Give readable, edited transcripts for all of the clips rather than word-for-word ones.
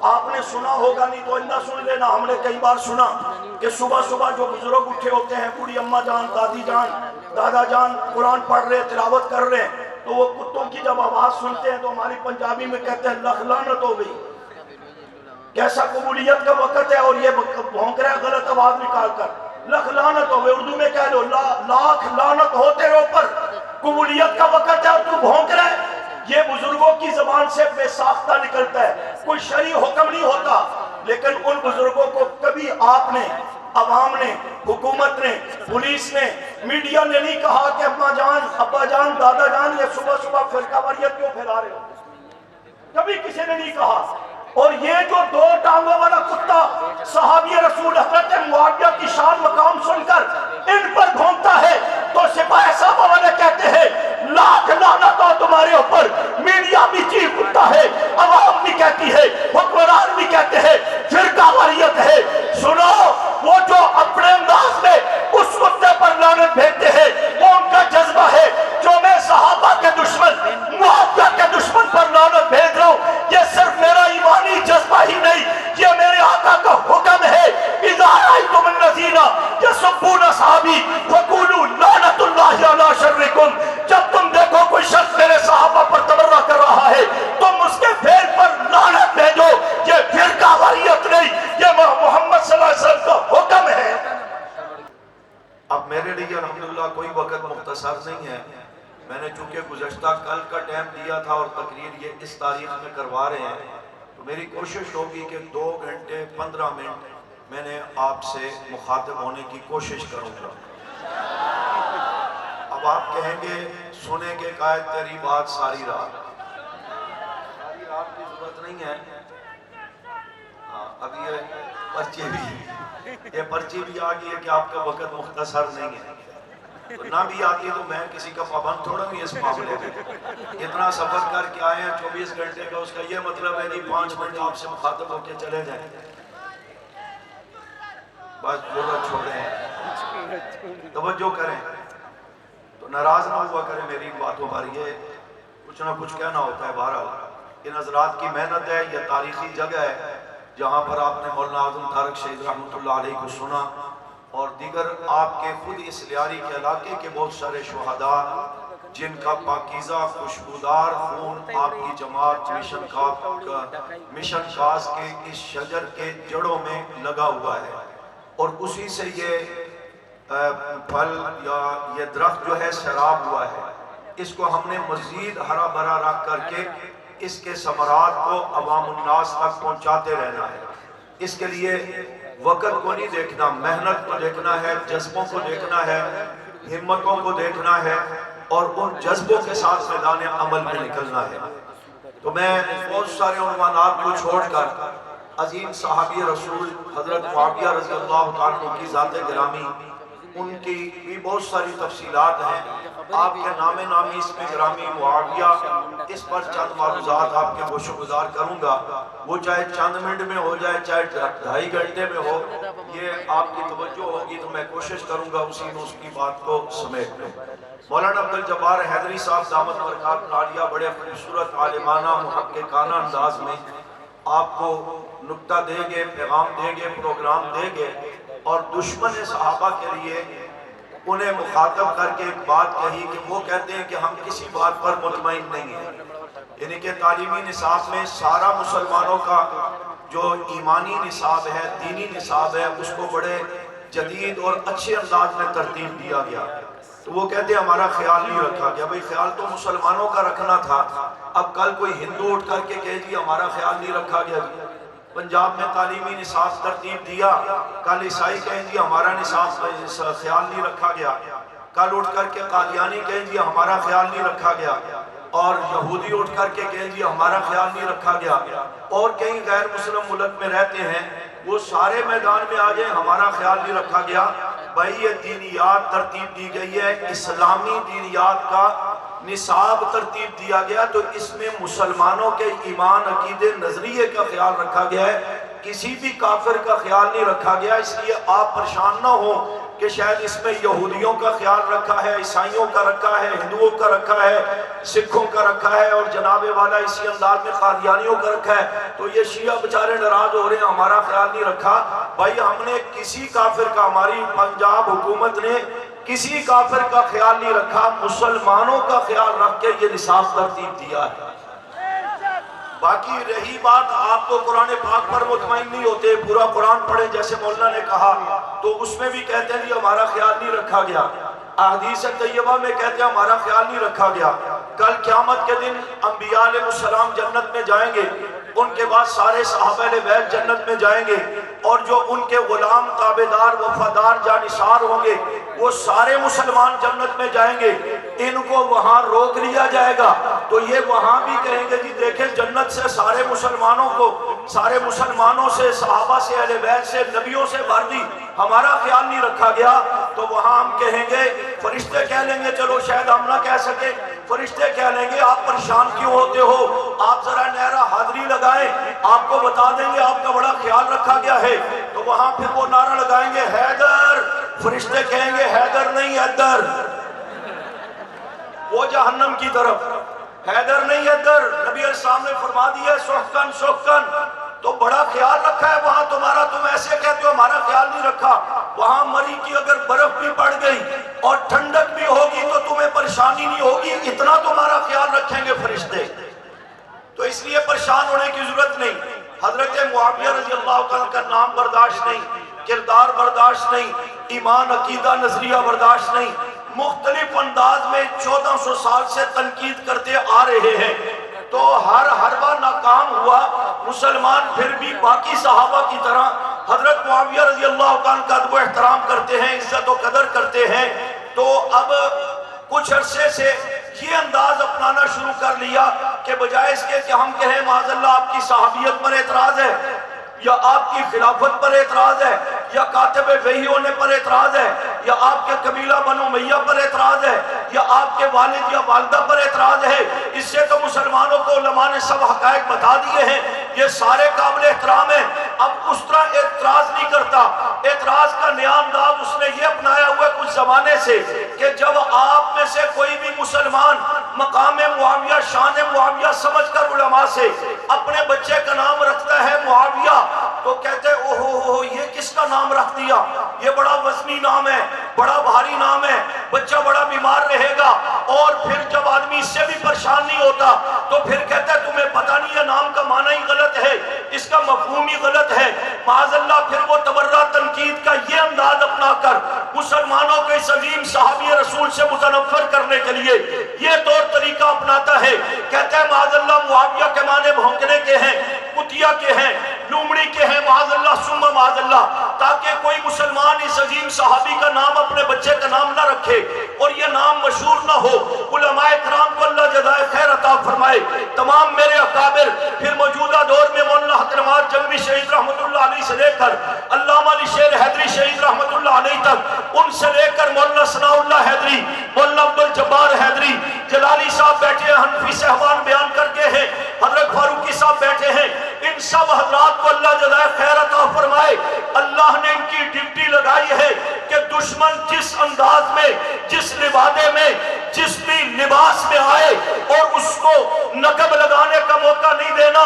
آپ نے سنا ہوگا، نہیں تو اندہ سن لینا، ہم نے کئی بار سنا کہ صبح صبح جو بزرگ اٹھے ہوتے ہیں، بوڑھی اماں جان، دادی جان، دادا جان قرآن پڑھ رہے، تلاوت کر رہے ہیں، تو وہ کتوں کی جب آواز سنتے ہیں تو ہماری پنجابی میں کہتے ہیں لکھ لعنت ہو گئی، کیسا قبولیت کا وقت ہے، اور یہ بھونک رہا ہے غلط آواز نکال کر، لکھ لعنت ہو گئی، اردو میں کہہ لو لاکھ لعنت ہو تیرے اوپر، قبولیت کا وقت ہے اور تو بھونک رہا ہے۔ یہ بزرگوں کی زبان سے بے ساختہ نکلتا ہے، کوئی شرعی حکم نہیں ہوتا، لیکن ان بزرگوں کو کبھی آپ نے، عوام نے، حکومت نے، پولیس نے، میڈیا نے نہیں کہا کہ اماں جان، ابا جان، دادا جان یہ صبح صبح فرقہ واریت کیوں پھیلا رہے ہو، کبھی کسی نے نہیں کہا۔ اور یہ جو دو ٹانگوں والا کتا صحابی رسول حضرت معاویہ کی شان مقام سن کر ان پر بھونکتا ہے، تو سپاہ صحابہ والے کہتے ہیں لاکھ لعنت ہو تمہارے اوپر، میڈیا بھی چیخ اٹھتا ہے، عوام بھی کہتی ہے، حکمران بھی کہتے ہیں فرقہ واریت ہے۔ سنو، وہ جو اپنے انداز میں اس کتے پر لعنت بھیجتے ہیں وہ ان کا جذبہ ہے، جو میں صحابہ کے دشمن، معاویہ کے دشمن پر لعنت بھیج رہا ہوں، یہ صرف میرا ایمانی جذبہ ہی نہیں، یہ میرے آقا کا حکم ہے۔ اذا رأیتم الذین یسبون اصحابی فقولوا لعنت اللہ علی شرکم، جب تم دیکھو کوئی شخص میرے صحابہ پر تبرہ کر رہا ہے تم اس کے فعل پر لعنت بھیجو، یہ فرقہ واریت نہیں، یہ محمد صلی اللہ علیہ وسلم کا حکم ہے۔ اب میرے لیے الحمدللہ کوئی وقت مختصر نہیں ہے، میں نے چونکہ گزشتہ کل کا ٹائم دیا تھا اور تقریر یہ اس تاریخ میں کروا رہے ہیں، تو میری کوشش ہوگی کہ 2 گھنٹے 15 منٹ میں نے آپ سے مخاطب ہونے کی کوشش کروں گا۔ اب آپ کہیں گے سنیں گے قائد تیری بات ساری رات کی ضرورت نہیں ہے، اب یہ پرچی بھی آ گئی ہے کہ آپ کا وقت مختصر نہیں ہے، تو نہ بھی آتی تو میں کسی کا پابند تھوڑا بھی اس معاملے میں، اتنا سفر کر کے آئے ہیں 24 گھنٹے کا، اس کا یہ مطلب ہے نہیں 5 منٹ آپ سے مخاطب ہو کے چلے جائیں، بس ضرورت چھوڑیں، توجہ کریں، تو ناراض نہ ہوا کریں میری باتوں پر، یہ کچھ نہ کچھ کہنا ہوتا ہے۔ بہرحال ان حضرات کی محنت ہے، یہ تاریخی جگہ ہے جہاں پر آپ نے مولانا اعظم طارق شہید رحمۃ اللہ علیہ کو سنا، اور دیگر آپ کے خود اس لیاری کے علاقے کے بہت سارے شہداء جن کا پاکیزہ خوشبودار خون آپ کی جماعت مشن کاس کے اس شجر کے جڑوں میں لگا ہوا ہے، اور اسی سے یہ پھل یا یہ درخت جو ہے سیراب ہوا ہے، اس کو ہم نے مزید ہرا بھرا رکھ کر کے اس کے ثمرات کو عوام الناس تک پہنچاتے رہنا ہے۔ اس کے لیے وقت کو نہیں دیکھنا، محنت کو دیکھنا ہے، جذبوں کو دیکھنا ہے، ہمتوں کو دیکھنا ہے، اور ان جذبوں کے ساتھ میدان عمل میں نکلنا ہے۔ تو میں بہت سارے عنوانات کو چھوڑ کر عظیم صحابی رسول حضرت معاویہ رضی اللہ تعالیٰ کی ذات گرامی، ان کی بھی بہت ساری تفصیلات ہیں، آپ کے نام نامی اس میں گرامی معاویہ، اس پر چند معروضات آپ کے گوش گزار کروں گا، وہ چاہے چند منٹ میں ہو جائے چاہے 2.5 گھنٹے میں ہو، یہ آپ کی توجہ ہوگی تو میں کوشش کروں گا اسی میں اس کی بات کو سمیٹ لوں۔ مولانا عبدالجبار حیدری صاحب دامت برکات عالیہ بڑے خوبصورت عالمانہ محققانہ انداز میں آپ کو نکتہ دے گے، پیغام دے گے، پروگرام دے گے، اور دشمن صحابہ کے لیے انہیں مخاطب کر کے ایک بات کہی کہ وہ کہتے ہیں کہ ہم کسی بات پر مطمئن نہیں ہیں، یعنی کہ تعلیمی نصاب میں سارا مسلمانوں کا جو ایمانی نصاب ہے، دینی نصاب ہے، اس کو بڑے جدید اور اچھے انداز میں ترتیب دیا گیا، تو وہ کہتے ہیں ہمارا خیال نہیں رکھا گیا۔ بھئی خیال تو مسلمانوں کا رکھنا تھا، اب کل کوئی ہندو اٹھ کر کے کہے جی ہمارا خیال نہیں رکھا گیا، پنجاب میں تعلیمی نصاب ترتیب دیا، کل عیسائی کہیں جی ہمارا نصاب خیال نہیں رکھا گیا، کل اٹھ کر کے قادیانی کہیں جی ہمارا خیال نہیں رکھا گیا، اور یہودی اٹھ کر کے کہیں جی ہمارا خیال نہیں رکھا گیا، اور کئی غیر مسلم ملک میں رہتے ہیں وہ سارے میدان میں آ جائیں ہمارا خیال نہیں رکھا گیا۔ بھائی یہ دینیات ترتیب دی گئی ہے، اسلامی دینیات کا نصاب ترتیب دیا گیا، تو اس میں مسلمانوں کے ایمان عقیدے نظریے کا خیال رکھا گیا ہے کسی بھی کافر کا خیال نہیں رکھا گیا، اس لیے آپ پریشان نہ ہو کہ شاید اس میں یہودیوں کا خیال رکھا ہے، عیسائیوں کا رکھا ہے، ہندوؤں کا رکھا ہے، سکھوں کا رکھا ہے، اور جناب والا اسی انداز میں قادیانیوں کا رکھا ہے، تو یہ شیعہ بچارے ناراض ہو رہے ہیں ہمارا خیال نہیں رکھا۔ بھائی ہم نے کسی کافر کا، ہماری پنجاب حکومت نے کسی کافر کا خیال نہیں رکھا، مسلمانوں کا خیال رکھ کے یہ نصاب ترتیب دیا ہے۔ باقی رہی بات، آپ تو قرآن پاک پر مطمئن نہیں ہوتے، پورا قرآن پڑھیں جیسے مولانا نے کہا، تو اس میں بھی کہتے ہیں کہ ہمارا خیال نہیں رکھا گیا، احادیث طیبہ میں کہتے ہیں ہمارا خیال نہیں رکھا گیا۔ کل قیامت کے دن انبیاء علیہ السلام جنت میں جائیں گے، ان کے بعد سارے صحابہ اہل بیت جنت میں جائیں گے، اور جو ان کے غلام تابعدار وفادار جانثار ہوں گے وہ سارے مسلمان جنت میں جائیں گے، ان کو وہاں روک لیا جائے گا، تو یہ وہاں بھی کہیں گے جی دیکھیں جنت سے سارے مسلمانوں کو، سارے مسلمانوں سے، صحابہ سے، اہل بیت سے، نبیوں سے بھر دی، ہمارا خیال نہیں رکھا گیا۔ تو وہاں ہم کہیں گے، فرشتے کہہ لیں گے، چلو شاید ہم نہ کہہ سکے، فرشتے کہہ لیں گے آپ پریشان کیوں ہوتے ہو، آپ ذرا نعرہ حاضری لگائیں، آپ کو بتا دیں گے آپ کا بڑا خیال رکھا گیا ہے۔ تو وہاں پھر وہ نعرہ لگائیں گے حیدر، فرشتے کہیں گے حیدر نہیں حیدر، وہ جہنم کی طرف، حیدر نہیں حیدر، نبی علیہ السلام نے فرما دیا سحقن سحقن، تو بڑا خیال رکھا ہے وہاں تمہارا، تم ایسے کہتے ہو ہمارا خیال نہیں رکھا۔ وہاں مری کی اگر برف بھی پڑ گئی اور ٹھنڈک بھی ہوگی تو تمہیں پریشانی نہیں ہوگی، اتنا تمہارا خیال رکھیں گے فرشتے، تو اس لیے پریشان ہونے کی ضرورت نہیں۔ حضرت معاویہ رضی اللہ عنہ کا نام برداشت نہیں، کردار برداشت نہیں، ایمان عقیدہ نظریہ برداشت نہیں، مختلف انداز میں 1400 سال سے تنقید کرتے آ رہے ہیں، تو ہر حربہ ناکام ہوا، مسلمان پھر بھی باقی صحابہ کی طرح حضرت معاویہ رضی اللہ عنہ کا ادب و احترام کرتے ہیں، عزت و قدر کرتے ہیں۔ تو اب کچھ عرصے سے یہ انداز اپنانا شروع کر لیا کہ بجائے اس کے کہ ہم کہیں معاذ اللہ آپ کی صحابیت پر اعتراض ہے، یا آپ کی خلافت پر اعتراض ہے، یا کاتب وحی ہونے پر اعتراض ہے، یا آپ کے قبیلہ بنو امیہ پر اعتراض ہے، یا آپ کے والد یا والدہ پر اعتراض ہے، اس سے تو مسلمانوں کو علماء نے سب حقائق بتا دیے ہیں، یہ سارے قابل احترام ہیں۔ اب اس طرح اعتراض نہیں کرتا، اعتراض کا نیا انداز اس نے یہ اپنایا ہوا ہے کچھ زمانے سے کہ جب آپ میں سے کوئی بھی مسلمان مقام معاویہ، شان معاویہ سمجھ کر علماء سے اپنے بچے کا نام رکھتا ہے معاویہ، تو کہتے ہیں اوہو یہ کس کا نام رکھ دیا، یہ بڑا وزنی نام ہے، بڑا بھاری نام ہے، بچہ بڑا بیمار رہے گا۔ اور پھر جب آدمی اس سے بھی پریشان نہیں ہوتا تو پھر کہتا ہے تمہیں پتہ نہیں ہے نام کا معنی ہی غلط ہے، اس کا مفہوم ہی غلط ہے، معاذ اللہ۔ پھر وہ تبرہ تنقید کا یہ انداز اپنا کر مسلمانوں کے اس عظیم صحابی رسول سے متنفر کرنے کے لیے یہ طور طریقہ اپناتا ہے، کہتا ہے معاذ اللہ معاویہ کے معنی بھونکنے کے ہیں، کتیا کے ہیں، لومڑی کے ہیں، معاذ اللہ ثم معاذ اللہ، تاکہ کوئی مسلمان اس عظیم صحابی کا نام اپنے بچے کا نام نہ رکھے اور یہ نام مشہور نہ ہو۔ علماء کرام کو اللہ جزائے خیر عطا فرمائے، تمام میرے اکابر، پھر موجودہ دور میں مولانا حق نواز جنگوی شہید رحمت اللہ علیہ سے لے کر علامہ علی شیر حیدری شہید رحمت اللہ علیہ تک، ان سے لے کر مولانا ثناء اللہ حیدری، مولانا عبدالجبار حیدری، جلالی صاحب بیٹھے ہیں، حنفی صاحبان بیان کر کے ہیں، حضرت فاروقی صاحب بیٹھے ہیں، ان سب حضرات کو اللہ جزائے خیر عطا فرمائے۔ اللہ نے ان کی ڈیوٹی لگائی ہے کہ دشمن جس انداز میں، جس لبادے میں، جس بھی لباس میں آئے اور اس کو نقب لگانے کا موقع نہیں دینا،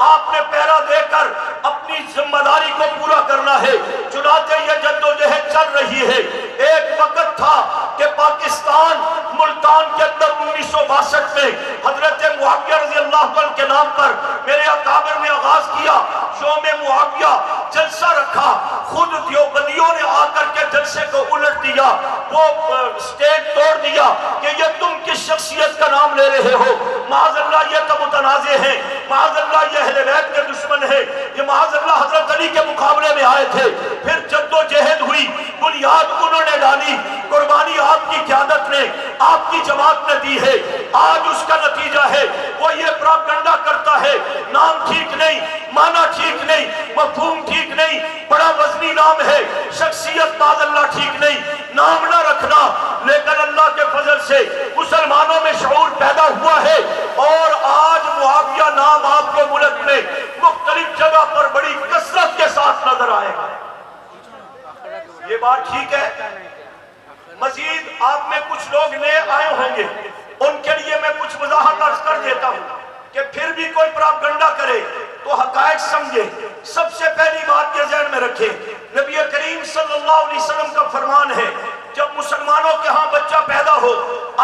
آپ نے پہرا دے کر اپنی ذمہ داری کو پورا کرنا ہے۔ چنانچہ یہ جدوجہد چل رہی ہے۔ ایک وقت تھا کہ پاکستان ملتان کے اندر 1962 میں حضرت معاویہ رضی اللہ عنہ کے نام پر میرے اکابر نے آغاز کیا، یوم معاویہ جلسہ رکھا، خود دیوبندیوں نے آ کر کے جلسے کو الٹ دیا، وہ سٹیج توڑ دیا کہ یہ تم کس شخصیت کا نام لے رہے ہو، معاذ اللہ یہ تو متنازع ہیں، معاذ اللہ یہ اہل بیت کے دشمن ہیں، یہ معاذ اللہ حضرت علی کے مقابلے میں آئے تھے۔ پھر جدوجہد ہوئی، بنیاد انہوں نے ڈالی، قربانی آپ کی قیادت نے، آپ کی جماعت نے دی ہے، آج اس کا نتیجہ ہے وہ یہ پراپگنڈا کرتا ہے نام ٹھیک نہیں، معنی ٹھیک نہیں، مفہوم ٹھیک نہیں، بڑا وزنی نام ہے، شخصیت معاذ اللہ ٹھیک نہیں، نام نہ رکھنا۔ لیکن اللہ کے فضل سے مسلمانوں میں شعور پیدا ہوا ہے اور آج معاویہ نام آپ کو ملک میں مختلف جگہ پر بڑی کثرت بات ٹھیک ہے؟ مزید آپ میں کچھ لوگ نئے آئے ہوں گے، ان کے لیے میں کچھ وضاحت عرض کر دیتا ہوں کہ پھر بھی کوئی پراپگنڈا کرے تو حقائق سمجھے۔ سب سے پہلی بات یہ ذہن میں رکھیں، نبی کریم صلی اللہ علیہ وسلم کا فرمان ہے جب مسلمانوں کے ہاں بچہ پیدا ہو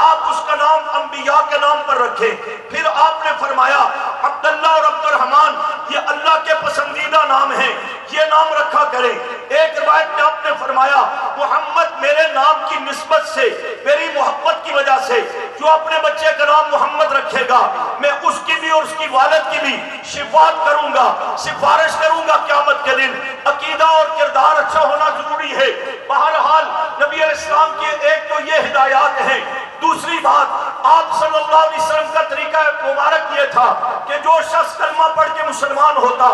آپ اس کا نام انبیاء کے نام پر رکھیں۔ پھر آپ نے فرمایا عبداللہ اور عبد الرحمن یہ اللہ کے پسندیدہ نام ہیں، یہ نام رکھا کریں۔ ایک روایت میں آپ نے فرمایا محمد میرے نام کی نسبت سے، میری محبت کی وجہ سے جو اپنے بچے کا نام محمد رکھے گا میں اس کی بھی اور اس کی والد کی بھی شفاعت کروں گا، سفارش کروں گا قیامت کے دن۔ عقیدہ اور کردار اچھا ہونا ضروری ہے۔ بہرحال نبی علیہ السلام کی ایک تو یہ ہدایات ہیں، دوسری بات آپ صلی اللہ علیہ وسلم کا طریقہ مبارک یہ تھا کہ جو شخص کلمہ پڑھ کے مسلمان ہوتا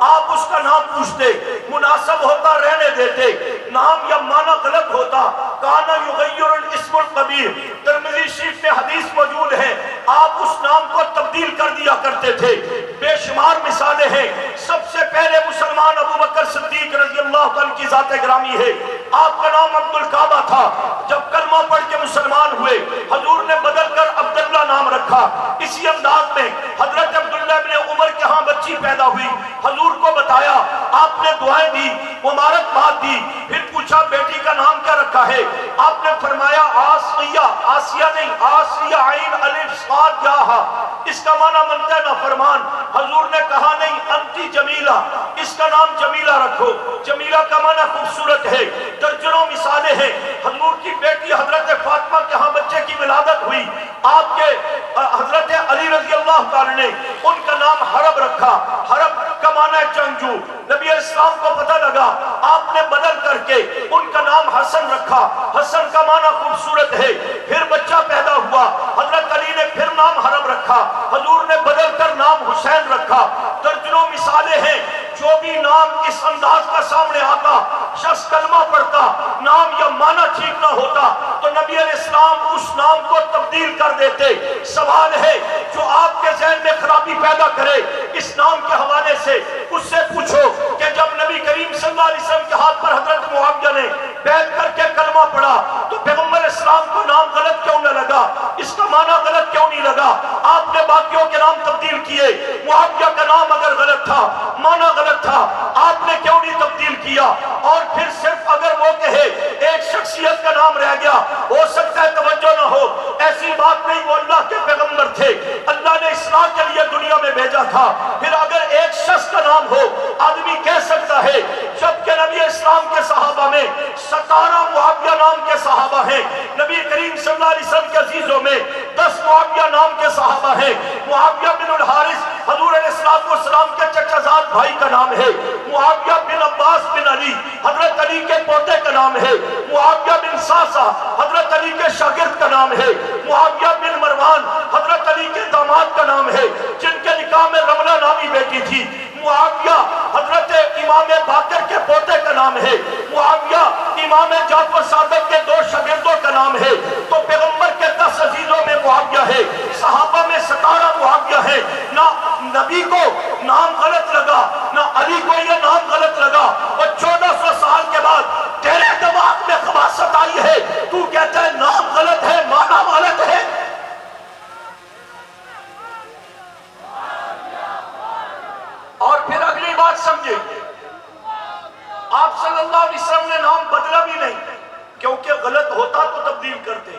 آپ اس کا نام پوچھتے، مناسب ہوتا رہنے دیتے، نام یا معنی غلط ہوتا کانا یغیر الاسم القبیح، ترمذی شریف میں حدیث موجود ہے آپ اس نام کو تبدیل کر دیا کرتے تھے۔ بے شمار مثالیں ہیں۔ سب سے پہلے مسلمان ابو بکر صدیق رضی اللہ عنہ کی ذات گرامی ہے، آپ کا نام عبد الکعبہ تھا، جب کلمہ پڑھ کے مسلمان ہوئے حضور نے بدل کر عبداللہ نام رکھا۔ اسی انداز میں حضرت عبداللہ ابن عمر کے ہاں بچی پیدا ہوئی، حضور کو بتایا، آپ نے دعائیں دی، مبارکباد دی، پھر پوچھا بیٹی کا نام کیا رکھا ہے؟ آپ نے فرمایا آسیہ، آسیہ نہیں، آسیہ عین الف صاد یا ہا، اس کا معنی بنتا ہے نافرمان۔ حضور نے کہا نہیں انتی جمیلہ، اس کا نام جمیلہ رکھو، جمیلہ کا معنی خوبصورت ہے۔ درجنوں مثالیں ہیں۔ حضور کی بیٹی حضرت فاطمہ کے ہاں بچے کی ولادت ہوئی، آپ کے حضرت علی رضی اللہ تعالی نے ان کا نام حرب رکھا، حرب کا معنی ہے جنگجو۔ نبی علیہ السلام کو پتہ لگا، آپ نے بدل کر کے ان کا نام حسن رکھا، حسن کا معنی خوبصورت ہے۔ پھر بچہ پیدا ہوا، حضرت علی نے پھر نام حرب رکھا، حضور نے بدل کر نام حسین رکھا۔ درجنوں مثالیں ہیں۔ جو بھی نام اس انداز کا سامنے آتا، شخص کلمہ پڑھتا، نام یا معنی ٹھیک نہ ہوتا تو نبی علیہ السلام اس نام کو تبدیل کر دیتے۔ سوال ہے جو آپ کے ذہن میں خرابی پیدا کرے اس نام کے حوالے سے اس سے پوچھو کہ جب نبی کریم صلی اللہ علیہ وسلم کے ہاتھ پر حضرت معاویہ نے بیعت کر کے کلمہ پڑھا تو پیغمبر اسلام کو نام غلط کیوں نہ لگا، اس کا معنی غلط کیوں نہیں لگا؟ آپ نے باقیوں کے نام تبدیل کیے، معاویہ کا نام اگر غلط تھا، معنی غلط تھا، آپ نے کیوں نہیں تبدیل کیا؟ اور پھر صرف اگر وہ کہے ایک شخصیت کا نام رہ گیا، ہو سکتا ہے توجہ نہ ہو، ایسی بات نہیں، وہ اللہ کے پیغمبر تھے، اللہ نے اصلاح کے لیے دنیا میں بھیجا تھا۔ پھر اگر ایک شخص کا نام ہو آدمی کہہ سکتا ہے، جبکہ نبی اسلام کے صحابہ میں 17 معاویہ نام کے صحابہ ہیں، نبی کریم صلی اللہ علیہ وسلم کے عزیزوں میں 10 معاویہ نام کے صحابہ ہیں۔ معاویہ بن الحارث حضور علیہ السلام کے چچا زاد بھائی کا نام ہے، معاویہ بن عباس بن علی حضرت علی کے پوتے کا نام ہے، معاویہ بن ساسا حضرت علی کے شاگرد کا نام ہے، معاویہ بن مروان حضرت علی کے داماد کا نام ہے جن کے نکاح میں رملہ نامی بیٹی تھی، معاویہ حضرت امام باقر کے پوتے کا نام ہے، معاویہ امام جعفر صادق کے 2 شاگردوں کا نام ہے۔ تو پیغمبر کے 10 عزیزوں میں معاویہ ہے، صحابہ میں 17 معاویہ ہیں۔ نہ نبی کو نام غلط لگا، نہ علی کو یہ نام غلط لگا، اور 1400 سال کے بعد تیرے دماغ میں خباثت آئی ہے، تو کہتا ہے نام غلط ہے، معنی غلط ہے۔ اور پھر اگلی بات سمجھے، آپ صلی اللہ علیہ وسلم نے نام بدلا بھی نہیں، کیونکہ غلط ہوتا تو تبدیل کرتے۔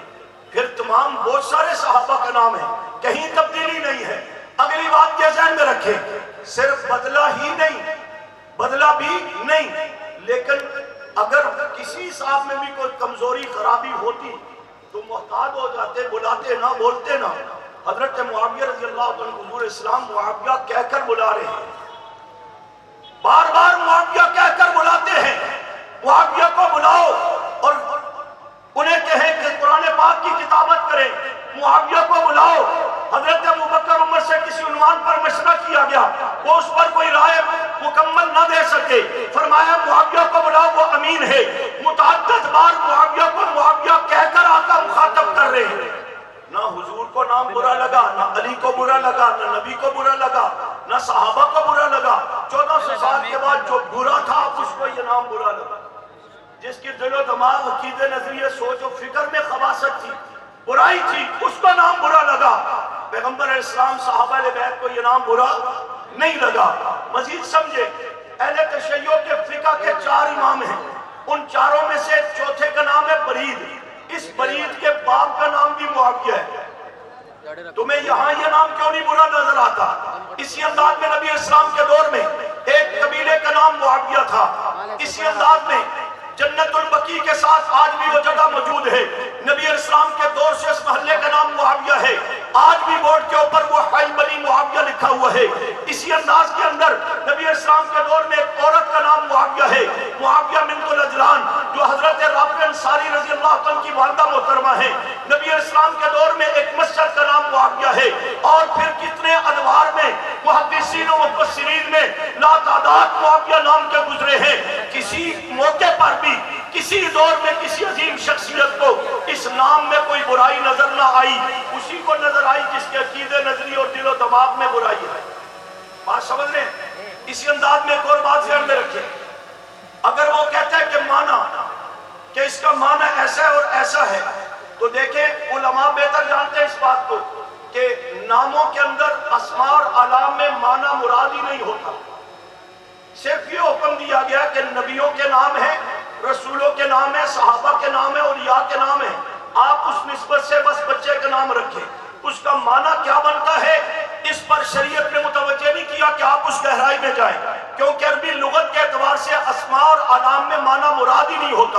پھر تمام بہت سارے صحابہ کا نام ہے، کہیں تبدیلی نہیں ہے۔ اگلی بات یہ ذہن میں رکھیں، صرف بدلا ہی نہیں، بدلا بھی نہیں، لیکن اگر کسی صاحب میں بھی کوئی کمزوری خرابی ہوتی تو محتاط ہو جاتے، بلاتے نہ، بولتے نہ۔ حضرت معاویہ رضی اللہ عنہ حضور اسلام معاویہ کہہ کر بلا رہے ہیں، بار بار معاویہ کہہ کر بلاتے ہیں، معاویہ کو بلاؤ اور انہیں کہیں کہ قرآن پاک کی کتابت کریں، معاویہ کو بلاؤ۔ حضرت ابوبکر عمر سے کسی عنوان پر مشورہ کیا گیا، وہ اس پر کوئی رائے مکمل نہ دے سکے، فرمایا معاویہ کو بلاؤ، وہ امین ہے۔ متعدد بار معاویہ کو معاویہ کہہ کر آقا مخاطب کر رہے ہیں۔ نہ حضور کو نام برا لگا، نہ علی کو برا لگا، نہ نبی کو برا لگا، نہ صحابہ کو برا لگا۔ 1400 سال کے بعد جو برا تھا اس کو یہ نام برا لگا۔ جس کی دل و دماغ عقیدے نظریے سوچ و فکر میں خباثت تھی، برائی تھی، اس کا نام برا لگا۔ پیغمبر علیہ السلام صحابہ اہل بیت کو یہ نام برا نہیں لگا۔ مزید سمجھے، اہل تشیع کے فقہ کے 4 امام ہیں، ان چاروں میں سے چوتھے کا نام ہے برید۔ اس برید کے باپ کا نام بھی معاویہ ہے۔ تمہیں یہاں یہ نام کیوں نہیں برا نظر آتا؟ اسی انداز میں نبی اسلام کے دور میں ایک قبیلے کا نام معاویہ تھا، اسی انداز میں جنت البقیع کے ساتھ آج بھی وہ جگہ موجود ہے۔ نبی اسلام کے دور سے اس محلے کا نام معاویہ ہے، آج بھی بورڈ کے اوپر وہ حی بنی معاویہ لکھا ہوا ہے۔ اسی انداز کے اندر نبی اسلام کے دور میں ایک عورت کا نام معاویہ ہے، معاویہ بنت العجلان، جو حضرت رافع انصاری رضی اللہ عنہ کی والدہ محترمہ ہے۔ نبی اسلام کے دور میں ایک مسجد کا نام معاویہ ہے، اور پھر کتنے ادوار میں محدثین و مفسرین میں لا تعداد معاویہ نام کے گزرے ہیں۔ کسی موقع پر بھی کسی دور میں کسی عظیم شخصیت کو اس نام میں کوئی برائی نظر نہ آئی، اسی کو نظر آئی جس کے عقیدے نظری اور دل و دماغ میں برائی ہے۔ بات سمجھ رہے ہیں؟ اسی انداز میں ایک اور بات ذہن میں رکھیں، اگر وہ کہتا ہے کہ معنی کہ اس کا معنی ایسا ہے اور ایسا ہے، تو دیکھیں علماء بہتر جانتے ہیں اس بات کو کہ ناموں کے اندر اسماء اور اعلام میں معنی مراد ہی نہیں ہوتا۔ صرف یہ حکم دیا گیا کہ نبیوں کے نام ہیں، رسولوں کے نام ہیں، صحابہ کے نام ہیں، اولیاء کے نام ہیں، آپ اس نسبت سے بس بچے کا نام رکھیں۔ اس کا معنی کیا بنتا ہے اس پر شریعت نے متوجہ نہیں کیا کہ آپ اس گہرائی میں جائیں، کیونکہ عربی لغت کے اعتبار سے اسماء اور اعلام میں معنی مراد ہی نہیں ہوتا۔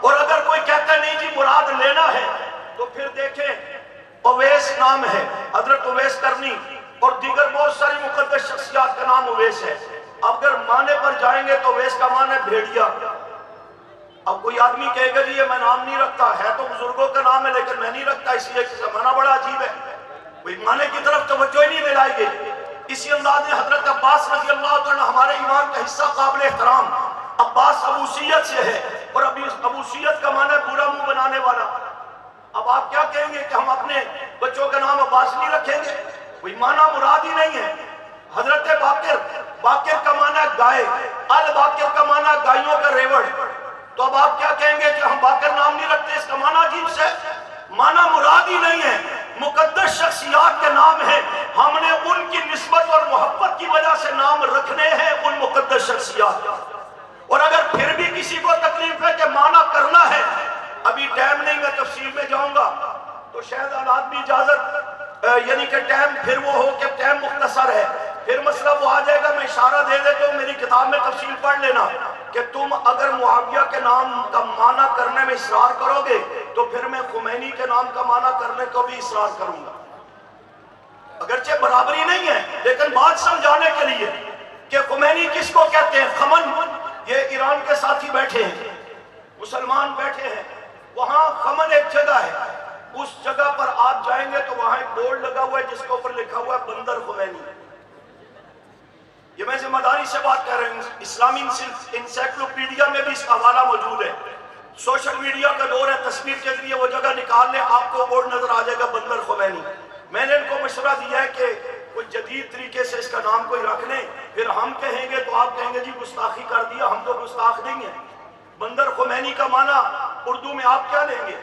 اور اگر کوئی کہتا ہے نہیں جی مراد لینا ہے، تو پھر دیکھیں اویس نام ہے، حضرت اویس کرنی اور دیگر بہت ساری مقدس شخصیات کا نام اویس ہے۔ اگر معنی پر جائیں گے تو اویس کا معنی ہے بھیڑیا۔ اب کوئی آدمی کہے گا جی یہ میں نام نہیں رکھتا، ہے تو بزرگوں کا نام ہے لیکن میں نہیں رکھتا، اس لیے کہ زمانہ بڑا عجیب ہے، کوئی معنی کی طرف توجہ ہی نہیں دلائی گئی۔ اسی انداز میں حضرت عباس رضی اللہ عنہ ہمارے ایمان کا حصہ قابل احترام، عباس ابوسیت سے ہے، اور ابوسیت کا معنی ہے برا منہ بنانے والا۔ اب آپ کیا کہیں گے کہ ہم اپنے بچوں کا نام عباس نہیں رکھیں گے؟ کوئی معنی مراد ہی نہیں ہے۔ حضرت باقر، باقر کا معنی ہے گائے، الباقر کا معنی ہے گائیوں کا ریوڑ، تو اب آپ کیا کہیں گے کہ ہم باقر نام نہیں رکھتے؟ اس کا معنی عجیب سے معنی مراد ہی نہیں ہے۔ مقدس شخصیات کے نام ہیں، ہم نے ان کی نسبت اور محبت کی وجہ سے نام رکھنے ہیں ان مقدس شخصیات۔ اور اگر پھر بھی کسی کو تکلیف ہے کہ معنی کرنا ہے، ابھی ٹائم نہیں میں تفصیل میں جاؤں گا، تو شاید حالات بھی اجازت یعنی کہ ٹائم پھر وہ ہو کہ ٹائم مختصر ہے، پھر مسئلہ وہ آ جائے گا، میں اشارہ دے دیتا ہوں، میری کتاب میں تفصیل پڑھ لینا کہ تم اگر معاویہ کے نام کا معنی کرنے میں اصرار کرو گے تو پھر میں خمینی کے نام کا معنی کرنے کو بھی اصرار کروں گا۔ اگرچہ برابری نہیں ہے لیکن بات سمجھانے کے لیے کہ خمینی کس کو کہتے ہیں۔ خمن، یہ ایران کے ساتھی بیٹھے ہیں، مسلمان بیٹھے ہیں، وہاں خمن ایک جگہ ہے، اس جگہ پر آپ جائیں گے تو وہاں ایک بورڈ لگا ہوا ہے جس کے اوپر لکھا ہوا ہے بندر خمینی۔ یہ میں ذمہ داری سے بات کر رہا ہوں، اسلامی انسائکلوپیڈیا میں بھی اس کا حوالہ موجود ہے۔ سوشل میڈیا کا دور ہے، تصویر کے ذریعے وہ جگہ نکال لیں، آپ کو بورڈ نظر آ جائے گا بندر خمینی۔ میں نے ان کو مشورہ دیا ہے کہ کوئی جدید طریقے سے اس کا نام کوئی رکھ لیں، پھر ہم کہیں گے تو آپ کہیں گے جی گستاخی کر دیا، ہم تو گستاخ نہیں ہیں۔ بندر خمینی کا معنی اردو میں آپ کیا لیں گے؟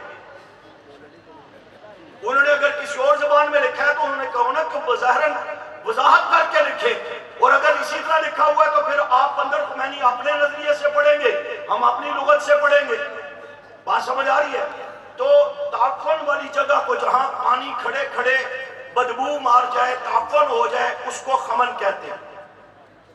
انہوں نے اگر کسی اور زبان میں لکھا ہے تو انہوں نے کہا نا کہ بظاہراً وضاحت کر کے لکھے، اور اگر اسی طرح لکھا ہوا ہے تو پھر آپ بندر خمینی اپنے نظریے سے پڑھیں گے، ہم اپنی لغت سے پڑھیں گے۔ بات سمجھ آ رہی ہے؟ تو تعفن والی جگہ کو جہاں پانی کھڑے کھڑے بدبو مار جائے، تعفن ہو جائے، اس کو خمن کہتے ہیں،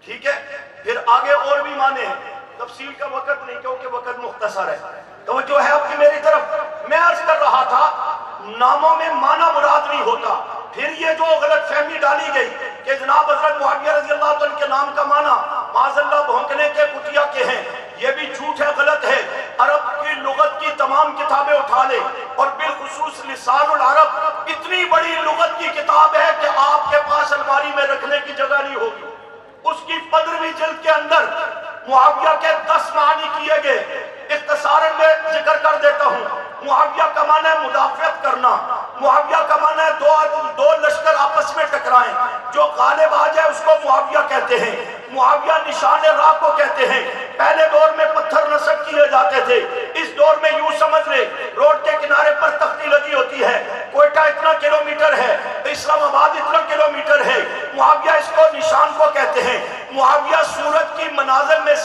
ٹھیک ہے؟ پھر آگے اور بھی معنی ہیں، تفصیل کا وقت نہیں کیونکہ وقت مختصر ہے۔ توجہ ہے آپ کی میری طرف؟ میں عرض کر رہا تھا ناموں میں معنی مراد نہیں ہوتا۔ پھر یہ جو غلط فہمی ڈالی گئی کہ جناب حضرت معاویہ رضی اللہ عنہ کے نام کا معنی معاذ اللہ بھونکنے کے کٹیا کے ہیں، یہ بھی جھوٹ ہے، غلط ہے۔ عرب کی لغت کی تمام کتابیں اٹھا لیں، اور بالخصوص لسان العرب اتنی بڑی لغت کی کتاب ہے کہ آپ کے پاس الماری میں رکھنے کی جگہ نہیں ہوگی۔ اس کی 15ویں جلد کے اندر معاویہ کے 10 معنی کیے گئے، اختصاراً میں ذکر کر دیتا ہوں۔ معاویہ کا معنی ہے مدافعت کرنا، معاویہ کا معنی ہے دو لشکر آپس میں ٹکرائیں، جو غالب آ جائے اس کو معاویہ کہتے ہیں۔ معاویہ نشان راہ کو کہتے ہیں۔ پہلے دور میں پتھر نصب کیے جاتے تھے،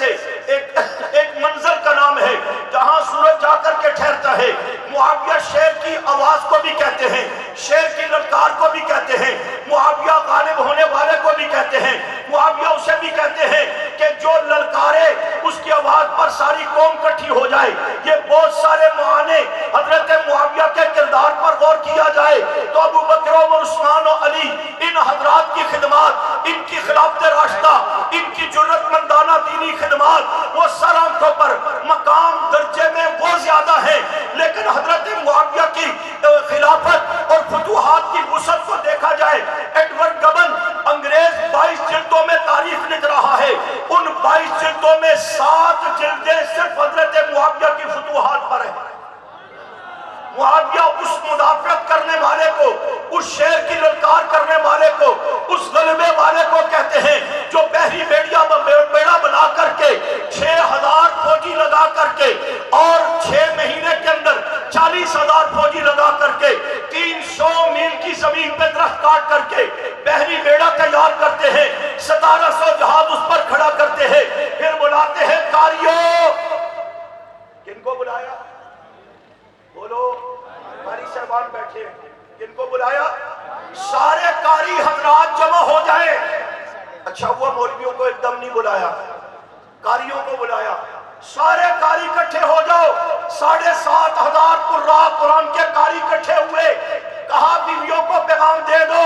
سے ایک منزل کا نام ہے جہاں سورج جا کر کے ٹھہرتا ہے. معاویہ شیر کی آواز کو بھی کہتے ہیں, شیر کی للکار کو بھی کہتے ہیں, معاویہ غالب ہونے والے کو بھی کہتے ہیں, معاویہ اسے بھی کہتے ہیں کہ جو للکارے اس کی آواز پر ساری قوم کٹھی ہو جائے. یہ بہت سارے معانے حضرت معاویہ کے کردار پر غور کیا جائے تو ابو بکر عمر عثمان و علی ان حضرات کی خدمات, ان کی خلافت راشدہ, ان کی جرأت مندانہ دینی خدمات وہ سر آنکھوں پر مقام درجے میں وہ زیادہ ہیں, لیکن حضرت معاویہ کی خلافت اور فتوحات کی وسعت کو دیکھا جائے. ایڈورڈ گبن انگریز 22 جلدوں میں تاریخ لکھ رہا ہے, ان 22 جلدوں میں 7 جلدیں صرف حضرت معاویہ کی فتوحات پر ہیں. معاویہ اس مدافعت کرنے والے کو, اس شیر کی للکار کرنے والے کو, اس غلبے والے کو کہتے ہیں جو بحری بیڑا بنا کر کے 6000 فوجی لگا کر کے اور 6 مہینے کے اندر 40,000 فوجی لگا کر کے 300 میل کی زمین پہ درخت کاٹ کر کے بحری بیڑا تیار کرتے ہیں, 1700 جہاز اس پر کھڑا کرتے ہیں, پھر بلاتے ہیں کاریوں. کن کو بلایا؟ بولو, قاری صاحبان بیٹھے, کن کو بلایا؟ سارے قاری حضرات جمع ہو جائے. اچھا ہوا مولویوں کو ایک دم نہیں بلایا, قاریوں کو بلایا. سارے قاری اکٹھے ہو جاؤ. 7,500 قراء قرآن کے قاری اکٹھے ہوئے. کہا بیویوں کو پیغام دے دو,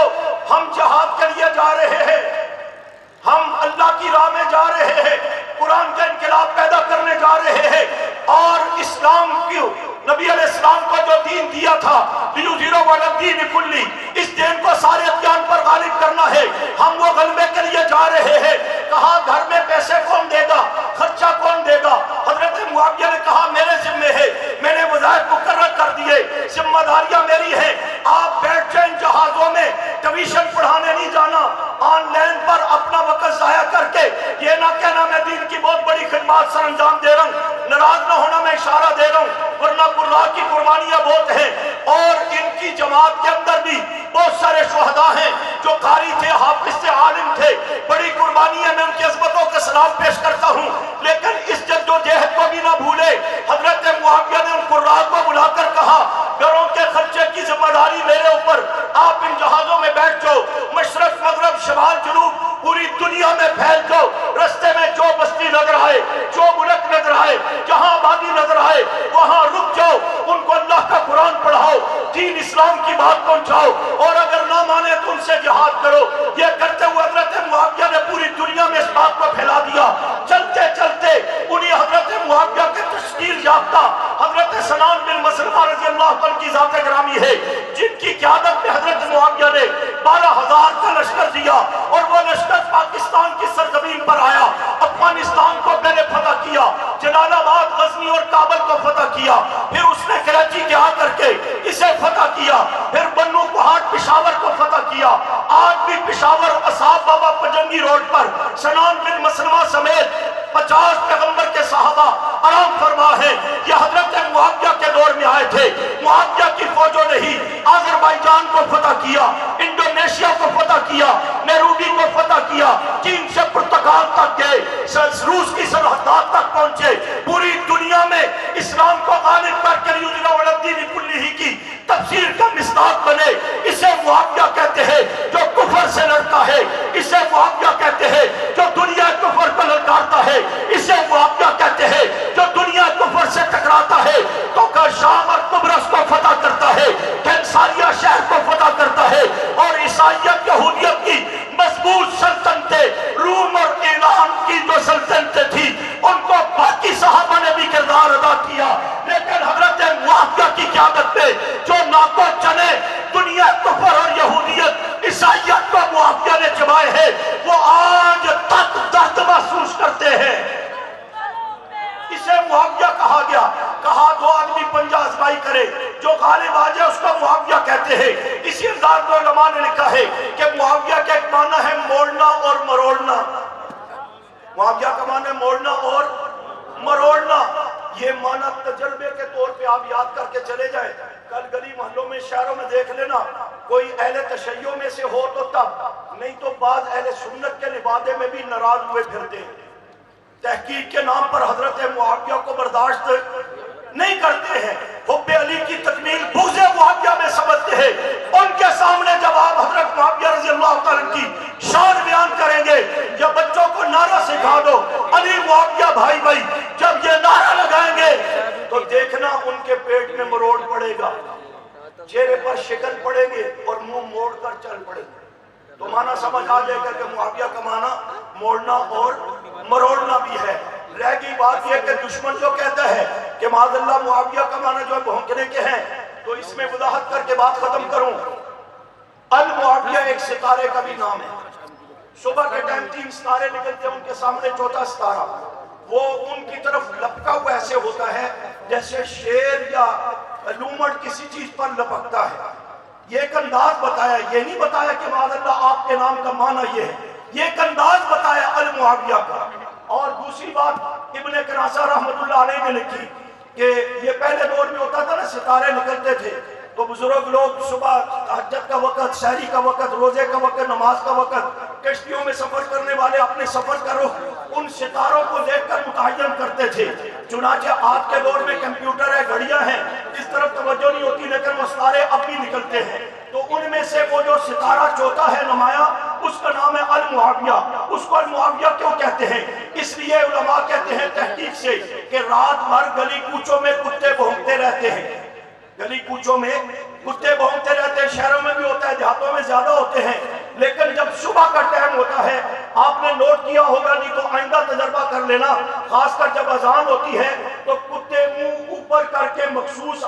ہم جہاد کے لیے جا رہے ہیں, ہم اللہ کی راہ میں جا رہے ہیں, قرآن کا انقلاب پیدا کرنے جا رہے ہیں, اور اسلام کی نبی علیہ السلام کو جو دین دیا تھا لیظہرہ علی الدین کلہ, اس دین کو سارے ادیان پر غالب کرنا ہے, ہم وہ غلبے کے لیے جا رہے ہیں. کہا گھر میں پیسے کون دے گا, خرچہ کون دے گا؟ حضرت معاویہ نے کہا میرے ذمہ ہے, میں نے وظائف مقرر کر دیے, ذمہ داریاں میری ہیں, آپ بیٹھ جائیں جہازوں میں, ٹیوشن پڑھانے نہیں جانا, آن لائن پر اپنا وقت ضائع کر کے یہ نہ کہنا میں دین کی بہت بڑی خدمات سر انجام دے رہا ہوں, ناراض نہ ہونا میں اشارہ دے رہا ہوں, ورنہ قرآ کی قربانیاں بہت ہیں. اور ان کی جماعت کے اندر بھی بہت سارے شہداء ہیں جو قاری تھے, حافظ تھے, عالم تھے. بڑی قربانی ہے, میں ان کی عظمتوں کا سلام پیش کرتا ہوں, لیکن اس جد و جہد کو بھی نہ بھولے. حضرت معاویہ نے ان قراء کو بلا کر کہا گھروں کے خرچے کی ذمہ داری میرے اوپر, آپ ان جہازوں میں بیٹھ جاؤ, مشرق مغرب شمال جنوب پوری دنیا میں پھیل جاؤ, رستے میں جو بستی نظر آئے, جو ملک نظر آئے, جہاں آبادی نظر آئے وہاں رک جاؤ, ان کو اللہ کا قرآن پڑھاؤ, دین اسلام کی بات پہنچاؤ, اور اگر نہ مانے تو ان سے جہاد کرو. یہ کرتے ہوئے حضرت معاویہ نے پوری دنیا میں اس بات کو پھیلا دیا. چلتے چلتے انہی حضرت معاویہ کے تشکیل یافتہ حضرت سنان بن مسلمہ رضی اللہ عنہ کی ذات گرامی ہے, جن کی قیادت میں حضرت معاویہ نے 12,000 کا لشکر دیا, اور وہ لشکر پاکستان کی سرزمین پر آیا, افغانستان کو پہلے فتح کیا, جلال آباد, غزنی اور کابل کو فتح کیا, پھر اس نے کراچی کے آ کر کے اسے فتح کیا, پھر بنو پہاڑ پشاور کو فتح کیا. آج بھی پشاور اصحاب بابا پجنگی روڈ پر سنان بن مسلمہ سمیت 50 پیغمبر کے صحابہ آرام فرما ہیں. یہ حضرت معاویہ کے دور میں آئے تھے. معاویہ کی فوجوں نے ہی آذربائیجان کو فتح کیا, انڈونیشیا کو فتح کیا, نیروبی کو فتح کیا, چین سے پرتگال تک گئے, روس کی سرحدات تک پہنچے, پوری دنیا میں اسلام کو غالب کر کے لیظہرہ علی الدین کلہ کی تفسیر کا مصداق بنے. اسے معاویہ کہتے ہیں جو کفر سے لڑتا ہے, اسے معاویہ کہتے ہیں جو دنیا کفر کو للکارتا ہے, اسے معاویہ کہتے ہیں جو دنیا کفر سے ٹکراتا ہے تو شام اور قبرص کو فتح کرتا ہے, کینساریہ شہر کو فتح کرتا ہے, اور عیسائیت یہودیت کی مضبوط سلطنتیں, روم اور ایران کی جو سلطنتیں تھی ان کو باقی صحابہ نے بھی کردار ادا کیا. لیکن حضرت معاویہ کی قیادت میں جو ناکو چنے دنیا کفر اور یہودیت عیسائیت کو معاویہ نے چبائے ہیں, وہ آج تک درد محسوس کرتے ہیں. اسے معاویہ کہا گیا. کہا دو آدمی پنجہ ازمائی کرے, جو غالب آ جائے اس کو معاویہ کہتے ہیں. اسی انداز میں علماء نے لکھا ہے کہ معاویہ کا ایک معنی ہے موڑنا اور مروڑنا. معاویہ کا معنی ہے موڑنا اور مروڑنا. یہ معنی تجربے کے طور پہ آپ یاد کر کے چلے جائیں. کل گلی محلوں میں شہروں میں دیکھ لینا, کوئی اہل تشیع میں سے ہو تو تب, نہیں تو بعض اہل سنت کے لبادے میں بھی ناراض ہوئے پھرتے ہیں. تحقیق کے نام پر حضرت معاویہ کو برداشت نہیں کرتے ہیں، حب علی کی تکمیل بغض معاویہ میں سمجھتے ہیں۔ ان کے سامنے جب آپ حضرت معاویہ رضی اللہ تعالیٰ کی شان بیان کریں گے، یا بچوں کو نعرہ سکھا دو علی معاویہ بھائی بھائی، جب یہ نعرہ لگائیں گے تو دیکھنا ان کے پیٹ میں مروڑ پڑے گا، چہرے پر شکن پڑیں گے اور منہ موڑ کر چل پڑیں گے۔ تو معنی سمجھ آ جائے گا کہ معاویہ کا معنی موڑنا اور مروڑنا بھی ہے۔ رہ گئی بات یہ کہ دشمن جو کہتا ہے کہ معاذ اللہ معاویہ کا معنی جو ہے بھونکنے کے ہیں، تو اس میں وضاحت کر کے بات ختم کروں۔ المعاویہ ایک ستارے کا بھی نام ہے۔ صبح کے ٹائم 3 ستارے نکلتے ہیں، ان کے سامنے چوتھا ستارہ وہ ان کی طرف لپکا ہوا ایسے ہوتا ہے جیسے شیر یا لومڑ کسی چیز پر لپکتا ہے۔ یہ ایک انداز بتایا، یہ نہیں بتایا کہ معاذ اللہ آپ کے نام کا معنی یہ ہے، یہ ایک انداز بتایا المعاویہ کا۔ اور دوسری بات ابن کناسہ رحمت اللہ علیہ نے لکھی کہ یہ پہلے دور میں ہوتا تھا نا، ستارے نکلتے تھے تو بزرگ لوگ صبح تہجد کا وقت، سحری کا وقت، روزے کا وقت، نماز کا وقت، کشتیوں میں سفر کرنے والے اپنے سفر کا رخ ان ستاروں کو دیکھ کر متعین کرتے تھے۔ چنانچہ آج کے دور میں کمپیوٹر ہے، گھڑیاں ہیں، اس طرف توجہ نہیں ہوتی، لیکن وہ ستارے اب بھی نکلتے ہیں۔ تو ان میں سے وہ جو ستارہ چوتھا ہے نمایاں، اس کا نام ہے المعاویہ۔ اس کو المعاویہ کیوں کہتے ہیں؟ اس لیے علماء کہتے ہیں تحقیق سے کہ رات بھر گلی کوچوں میں کتے بھونکتے رہتے ہیں، گلی کوچوں میں کتے بھونکتے رہتے ہیں۔ شہروں میں بھی ہوتا ہے، دیہاتوں میں زیادہ ہوتے ہیں، لیکن جب صبح کا ٹائم ہوتا ہے، آپ نے نوٹ کیا ہوگا، نہیں تو آئندہ تجربہ کر لینا، خاص کر جب اذان ہوتی ہے تو کتے منہ اوپر کر کے مخصوص،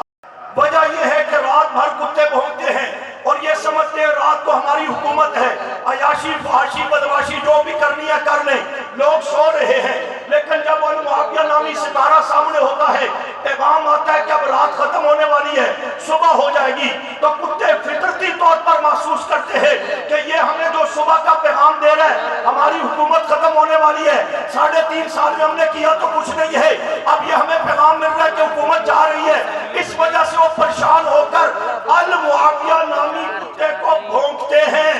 وجہ یہ ہے کہ رات بھر کتے بھونکتے ہیں اور یہ سمجھتے ہیں رات کو ہماری حکومت ہے، عیاشی فحاشی بدماشی جو بھی کرنی ہے کر لیں، لوگ سو رہے ہیں۔ لیکن جب المعاویہ نامی ستارہ سامنے ہوتا ہے، پیغام آتا ہے کہ اب رات ختم ہونے والی ہے، صبح ہو جائے گی، تو کتے فطرتی طور پر محسوس کرتے ہیں کہ یہ ہمیں جو صبح کا پیغام دے رہا ہے، ہماری حکومت ختم ہونے والی ہے، 3.5 سال میں ہم نے کیا تو کچھ نہیں ہے، اب یہ ہمیں پیغام مل رہا ہے کہ حکومت جا رہی ہے۔ اس وجہ سے وہ پریشان ہو کر المعاویہ نامی کتے کو بھونکتے ہیں۔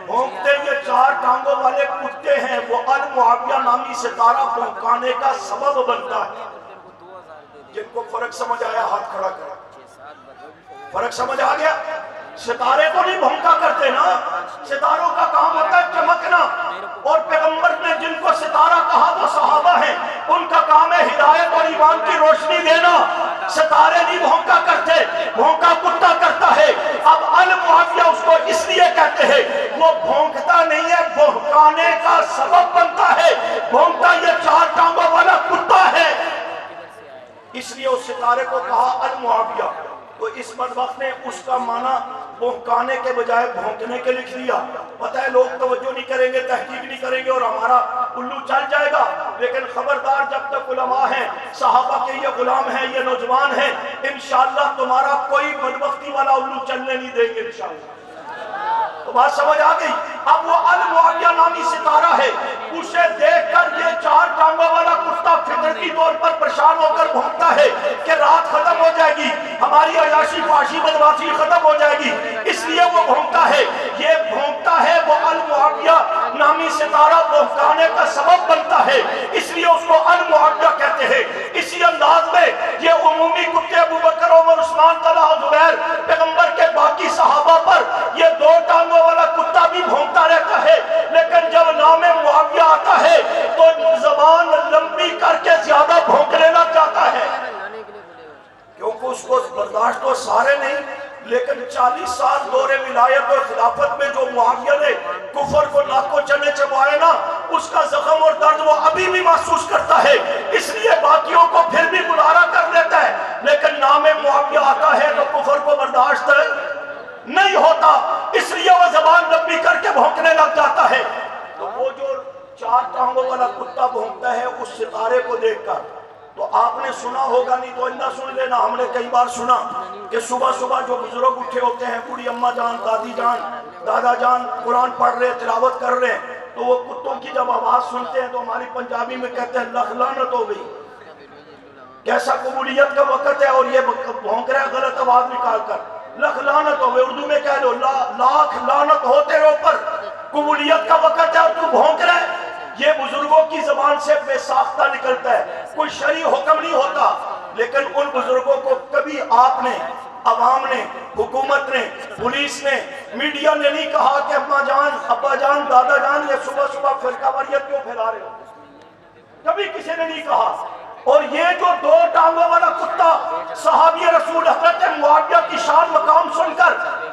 بھونکتے یہ 4 ٹانگوں والے کتے ہیں، وہ المعاویہ نامی ستارہ بھونکانے کا سبب بنتا ہے۔ جن کو فرق سمجھ آیا ہاتھ کھڑا کریں۔ فرق سمجھ آ گیا؟ ستارے تو نہیں بھونکا کرتے نا، ستاروں کا کام ہوتا ہے چمکنا، اور پیغمبر نے جن کو ستارہ کہا وہ صحابہ ہیں، ان کا کام ہے ہدایت اور ایمان کی روشنی دینا۔ ستارے نہیں بھونکا کرتے، بھونکا کتا کرتا ہے۔ اب المعاویہ اس کو اس لیے کہتے ہیں، وہ بھونکتا نہیں ہے، بھونکانے کا سبب بنتا ہے، بھونکتا یہ 4 ٹانگوں والا کتا ہے، اس لیے اس ستارے کو کہا المعاویہ۔ تو اس بدبخت نے اس کا معنی بھونکانے کے بجائے بھونکنے کے لکھ دیا۔ پتہ ہے لوگ توجہ نہیں کریں گے، تحقیق نہیں کریں گے اور ہمارا الو چل جائے گا، لیکن خبردار جب تک علماء ہیں، صحابہ کے یہ غلام ہیں، یہ نوجوان ہیں، انشاءاللہ تمہارا کوئی بدبختی والا الو چلنے نہیں دیں گے انشاءاللہ۔ تو بات سمجھ آ گئی؟ اب وہ المعاویہ نامی ستارہ ہے، اسے دیکھ کر یہ 4 ٹانگوں والا کتا فطرتی طور پر پریشان ہو کر بھونکتا ہے کہ رات ختم ہو جائے گی، ہماری عیاشی فحاشی بدماشی ختم ہو جائے گی، اس لیے وہ بھونکتا ہے۔ یہ بھونکتا ہے، وہ المعاویہ نامی ستارہ بھونکانے کا سبب بنتا ہے، اس لیے اس کو المعاویہ کہتے ہیں۔ اسی انداز میں یہ عمومی کتے ابو بکر، عمر، عثمان، طلحہ، زبیر، پیغمبر کے باقی صحابہ پر یہ 2 ٹانگوں والا کتا بھی بھونکتا رہتا ہے، لیکن جب نام معاویہ آتا ہے تو زبان لمبی کر کے زیادہ بھونکنے لگ جاتا ہے، کیونکہ اس کو برداشت تو سارے نہیں، لیکن 40 سال دور ولایت اور خلافت میں جو معاویہ نے کفر کو ناکو چنے چبائے نا، اس کا زخم اور درد وہ ابھی بھی محسوس کرتا ہے، اس لیے باقیوں کو پھر بھی گزارا کر لیتا ہے، لیکن نام معاویہ آتا ہے تو کفر کو برداشت نہیں ہوتا، اس لیے وہ زبان لمبی کر کے بھونکنے لگ جاتا ہے۔ تو وہ جو 4 ٹانگوں والا کتا بھونکتا ہے اس ستارے کو دیکھ کر، تو آپ نے سنا ہوگا، نہیں تو اللہ سن لینا، ہم نے کئی بار سنا کہ صبح صبح جو بزرگ اٹھے ہوتے ہیں، بوڑھی اماں جان، دادی جان، دادا جان قرآن پڑھ رہے، تلاوت کر رہے ہیں، تو وہ کتوں کی جب آواز سنتے ہیں تو ہماری پنجابی میں کہتے ہیں لکھ لعنت ہو گئی، کیسا قبولیت کا وقت ہے اور یہ بھونک رہا ہے غلط آواز نکال کر، لکھ لعنت ہو گئے، اردو میں کہہ لو لاکھ لعنت ہو تیرے اوپر، قبولیت کا وقت ہے اور تو بھونک رہا ہے۔ یہ بزرگوں کی زبان سے بے ساختہ نکلتا ہے، کوئی شرعی حکم نہیں ہوتا، لیکن ان بزرگوں کو کبھی آپ نے، عوام نے، حکومت نے، پولیس نے، میڈیا نے نہیں کہا کہ اماں جان، ابا جان، دادا جان یہ صبح صبح فرقہ واریت کیوں پھیلا رہے ہو، کبھی کسی نے نہیں کہا۔ اور یہ جو دو ٹانگوں والا کتا صحابی رسول حضرت معاویہ کی شان مقام سن کر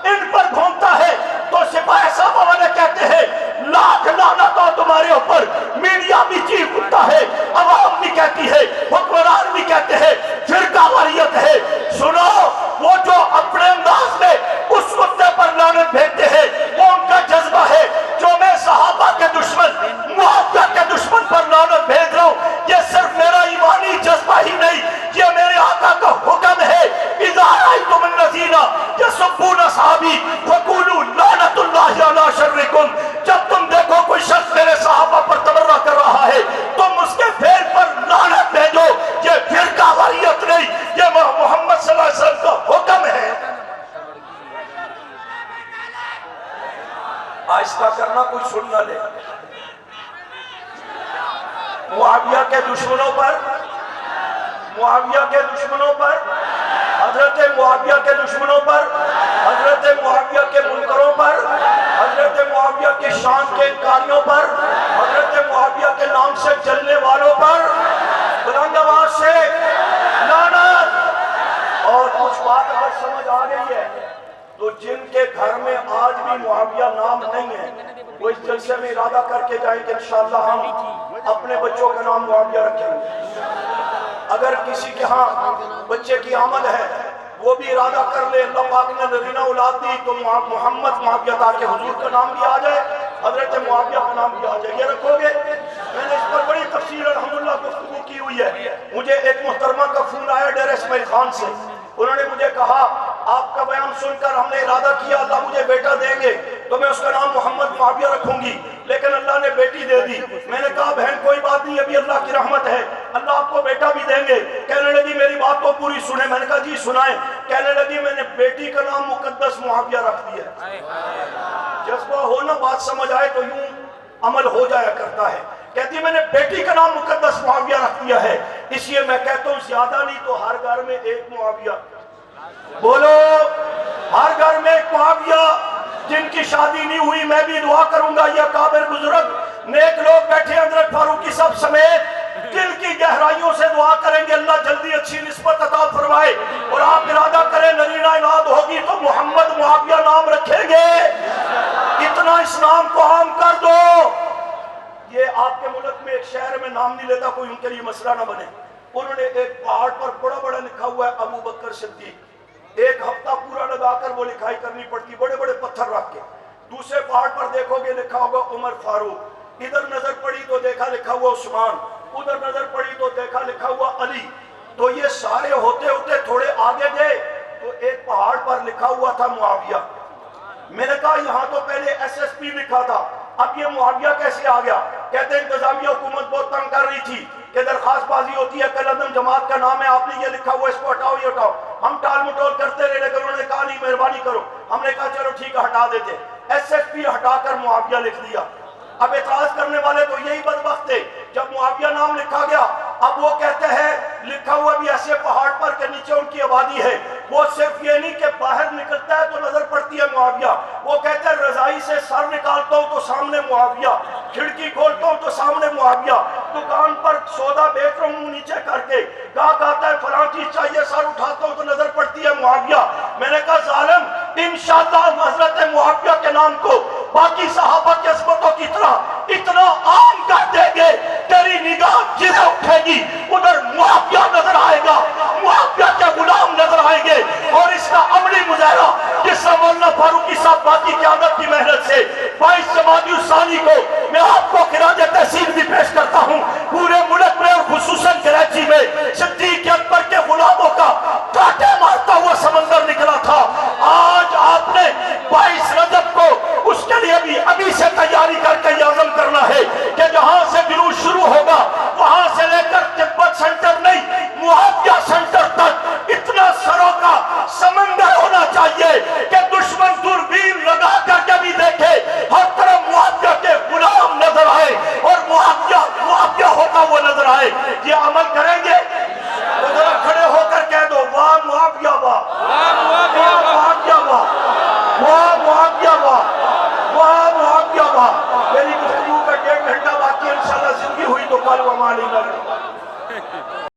ان پر گھومتا ہے، تو سپاہی صاحبہ والے کہتے ہیں لاکھ لعنت ہو تمہارے اوپر، میڈیا بھی چیخ اٹھتا ہے، عوام بھی کہتی ہے، حکمران بھی کہتے ہیں فرقہ واریت ہے۔ سنو، وہ جو اپنے انداز میں اس کتے پر لعنت بھیجتے ہیں وہ ان کا جذبہ ہے، جو میں صحابہ کے دشمن معاویہ کے دشمن پر لعنت بھیج رہا ہوں، یہ صرف میرا ایمانی جذبہ ہی نہیں، یہ میرے آقا کا حکم ہے۔ اذا رأیتم الذین یسبون اصحابی فقولوا لعنت اللہ علی شرکم، جب تم دیکھو کوئی شخص میرے صحابہ پر تبرہ کر رہا ہے تم اس کے فعل پر لعنت بھیجو، یہ فرقہ واریت نہیں، یہ محمد صلی اللہ علیہ وسلم کا حکم ہے۔ آہستہ کرنا کوئی سن نہ لے۔ معاویہ کے دشمنوں پر، معاویہ کے دشمنوں پر، حضرت معاویہ کے دشمنوں پر، حضرت معاویہ کے منکروں پر، حضرت معاویہ کی شان کے انکاریوں پر، حضرت معاویہ کے نام سے چلنے والوں پر بلند آواز سے لعنت۔ اور کچھ بات اگر سمجھ آ گئی ہے تو جن کے گھر میں آج بھی معاویہ نام نہیں ہے وہ اس جلسے میں ارادہ کر کے جائیں کہ انشاءاللہ ہم اپنے بچوں کا نام معاویہ رکھیں گے۔ اگر کسی کے ہاں بچے کی آمد ہے وہ بھی ارادہ کر لے، اللہ پاک نے نرینہ اولاد دی تو محمد معاویہ تاکہ حضور کا نام بھی آ جائے، حضرت معاویہ کا نام بھی آ جائے۔ یہ رکھو گے؟ میں نے اس پر بڑی تفصیل الحمدللہ گفتگو کی ہوئی ہے۔ مجھے ایک محترمہ کا فون آیا ڈیرہ اسماعیل خان سے، انہوں نے مجھے کہا آپ کا بیان سن کر ہم نے ارادہ کیا اللہ مجھے بیٹا دیں گے تو میں اس کا نام محمد معاویہ رکھوں گی، لیکن اللہ نے بیٹی دے دی۔ میں نے کہا بہن کوئی بات نہیں، ابھی اللہ کی رحمت ہے، اللہ آپ کو بیٹا بھی دیں گے۔ کہنے لگی میری بات تو پوری سنیں۔ میں نے کہا جی سنائیں۔ کہنے لگی میں نے بیٹی کا نام مقدس معاویہ رکھ دیا۔ جذبہ ہو نا بات سمجھ آئے تو یوں عمل ہو جایا کرتا ہے۔ کہتی میں نے بیٹی کا نام مقدس معاویہ رکھ دیا ہے، اس لیے میں کہتا ہوں زیادہ نہیں تو ہر گھر میں ایک معاویہ، بولو ہر گھر میں ایک معاویہ۔ جن کی شادی نہیں ہوئی میں بھی دعا کروں گا، یہ اکابر بزرگ نیک لوگ بیٹھے حضرت فاروقی صاحب سمیت دل کی گہرائیوں سے دعا کریں گے اللہ جلدی اچھی نسبت عطا فرمائے، اور آپ ارادہ کریں نرینہ اولاد ہوگی تو محمد معاویہ نام رکھیں گے۔ اتنا اس نام کو عام کر دو۔ یہ آپ کے ملک میں ایک شہر میں نام نہیں لیتا کوئی، ان کے لیے مسئلہ نہ بنے۔ انہوں نے ایک پہاڑ پر بڑا بڑا لکھا ہوا ہے ابو بکر صدیق، ایک ہفتہ پورا لگا کر وہ لکھائی کرنی پڑتی، بڑے بڑے پتھر رکھ کے۔ دوسرے پہاڑ پر دیکھو گے لکھا ہوگا عمر فاروق، ادھر نظر پڑی تو دیکھا لکھا ہوا عثمان، ادھر نظر پڑی تو دیکھا لکھا ہوا علی۔ تو یہ سارے ہوتے ہوتے تھوڑے آگے گئے تو ایک پہاڑ پر لکھا ہوا تھا معاویہ۔ میں نے کہا یہاں تو پہلے ایس ایس پی لکھا تھا، اب یہ معاویہ کیسے آ گیا؟ کہتے ہیں انتظامیہ حکومت بہت تنگ کر رہی تھی کہ درخواست بازی ہوتی ہے، قلعہ جماعت کا نام ہے، آپ نے یہ لکھا ہوا اس کو ہٹاؤ یہ ہٹاؤ۔ ہم ٹال مٹول کرتے رہے لیکن انہوں نے کہا نہیں مہربانی کرو۔ ہم نے کہا چلو ٹھیک ہے ہٹا دیتے، ایس ایس پی ہٹا کر معاویہ لکھ دیا۔ اب اعتراض کرنے والے تو یہی بدبخت تھے، جب معاویہ نام لکھا گیا اب وہ کہتے ہیں لکھا ہوا بھی ایسے پہاڑ پر کہ نیچے ان کی آبادی ہے، وہ صرف یہ نہیں کہ باہر نکلتا ہے تو نظر پڑتی ہے معاویہ، وہ کہتے ہیں رضائی سے سر نکالتا ہوں تو سامنے معاویہ، کھڑکی کھولتا ہوں تو سامنے معاویہ، دکان پر سودا بیچ رہا ہوں نیچے کر کے، گاہک آتا ہے فلاں چیز چاہیے سر اٹھاتا ہوں تو نظر پڑتی ہے معاویہ۔ میں نے کہا ظالم انشاءاللہ ہم حضرت معاویہ کے نام کو باقی صحابہ کی عظمتوں کی طرح اتنا عام کر دیں گے تیری نگاہ جدھر اٹھے گی ادھر معاویہ نظر آئے گا، معاویہ کے غلام نظر آئیں گے۔ اور اس کا عملی مظاہرہ جس سے مولانا فاروقی صاحب باقی قیادت کی محنت سے 22 جمادی الثانی کو میں آپ کو خراج تحسین بھی پیش کرتا ہوں، پورے ملک میں اور خصوصاً کراچی میں صدیق اکبر کے غلاموں کا کاٹے مارتا ہوا سمندر نکلا تھا۔ آج آپ نے 22 رجب کو اس کے لیے بھی ابھی سے تیاری کر کے یہ عزم کرنا ہے کہ جہاں سے جلوس شروع ہوگا وہاں سے لے کر تبت سینٹر نہیں معاویہ سینٹر تک اتنا سروں کا سمندر ہونا چاہیے کہ دشمن دوربین لگا کر کے بھی دیکھے، ہر طرف معاویہ کے غلام نظر آئے اور معاویہ یہ عمل کریں گے تو ذرا کھڑے ہو کر کہہ دو واہ معافیہ واہ، واہ معافیہ واہ، واہ معافیہ واہ، واہ معافیہ واہ۔ میری گفتگو کا 1.5 گھنٹہ باقی ہے، انشاءاللہ زندگی ہوئی تو کل ومالی نہ